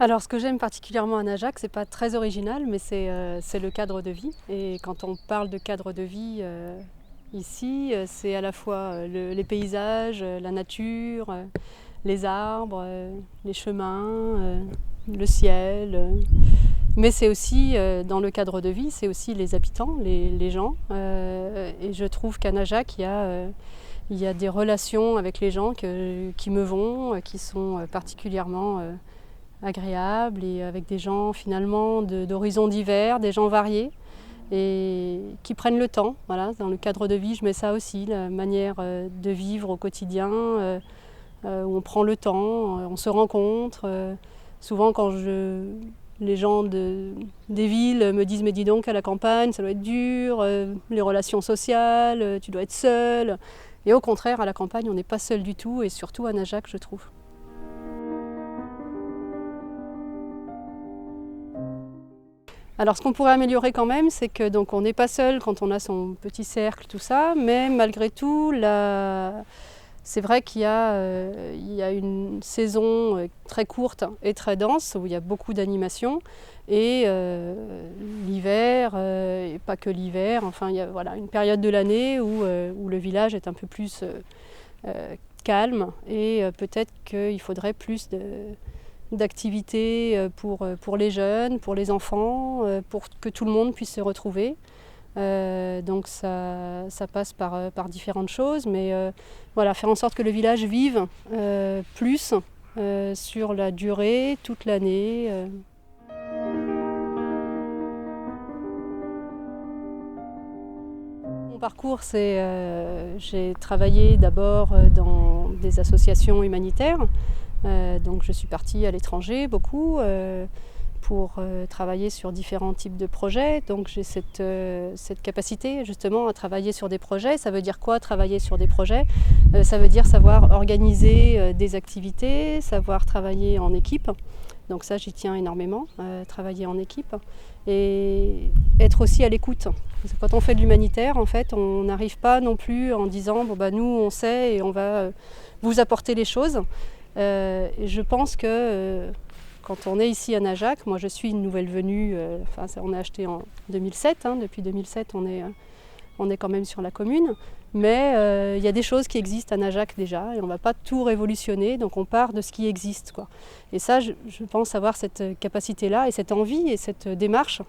Alors, ce que j'aime particulièrement à Najac, c'est pas très original, mais c'est le cadre de vie. Et quand on parle de cadre de vie ici, c'est à la fois les paysages, la nature, les arbres, les chemins, le ciel. Mais c'est aussi, dans le cadre de vie, c'est aussi les habitants, les gens. Et je trouve qu'à Najac, il y a des relations avec les gens qui me vont, qui sont particulièrement agréable et avec des gens finalement d'horizons divers, des gens variés et qui prennent le temps. Voilà, dans le cadre de vie, je mets ça aussi, la manière de vivre au quotidien, où on prend le temps, on se rencontre. Souvent quand les gens des villes me disent « mais dis donc, à la campagne, ça doit être dur, les relations sociales, tu dois être seul ». Et au contraire, à la campagne, on n'est pas seul du tout, et surtout à Najac, je trouve. Alors ce qu'on pourrait améliorer quand même, c'est que donc on n'est pas seul quand on a son petit cercle, tout ça, mais malgré tout, c'est vrai qu'il y a une saison très courte et très dense où il y a beaucoup d'animations. Et l'hiver, et pas que l'hiver, enfin il y a voilà, une période de l'année où le village est un peu plus calme et peut-être qu'il faudrait plus d'activités pour les jeunes, pour les enfants, pour que tout le monde puisse se retrouver. Donc ça passe par différentes choses, mais voilà, faire en sorte que le village vive plus sur la durée, toute l'année. Mon parcours, j'ai travaillé d'abord dans des associations humanitaires. Donc je suis partie à l'étranger beaucoup pour travailler sur différents types de projets. Donc j'ai cette capacité justement à travailler sur des projets. Ça veut dire quoi, travailler sur des projets? Ça veut dire savoir organiser des activités, savoir travailler en équipe. Donc ça, j'y tiens énormément, travailler en équipe et être aussi à l'écoute. Parce que quand on fait de l'humanitaire, en fait, on n'arrive pas non plus en disant bon, bah, nous on sait et on va vous apporter les choses. Et je pense que quand on est ici à Najac, moi je suis une nouvelle venue, on est acheté en 2007, hein, depuis 2007 on est quand même sur la commune, mais il y a des choses qui existent à Najac déjà et on ne va pas tout révolutionner, donc on part de ce qui existe, quoi. Et ça, je pense avoir cette capacité-là et cette envie et cette démarche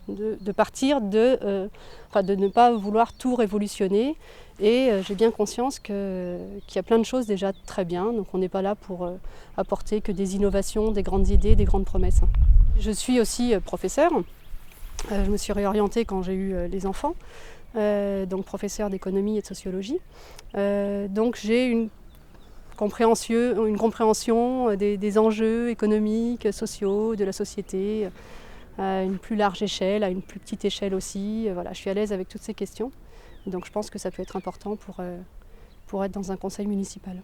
de partir de ne pas vouloir tout révolutionner. Et j'ai bien conscience qu'il y a plein de choses déjà très bien, donc on n'est pas là pour apporter que des innovations, des grandes idées, des grandes promesses. Je suis aussi professeure, je me suis réorientée quand j'ai eu les enfants, donc professeure d'économie et de sociologie. Donc j'ai une compréhension des enjeux économiques, sociaux, de la société, à une plus large échelle, à une plus petite échelle aussi. Voilà, je suis à l'aise avec toutes ces questions. Donc je pense que ça peut être important pour être dans un conseil municipal.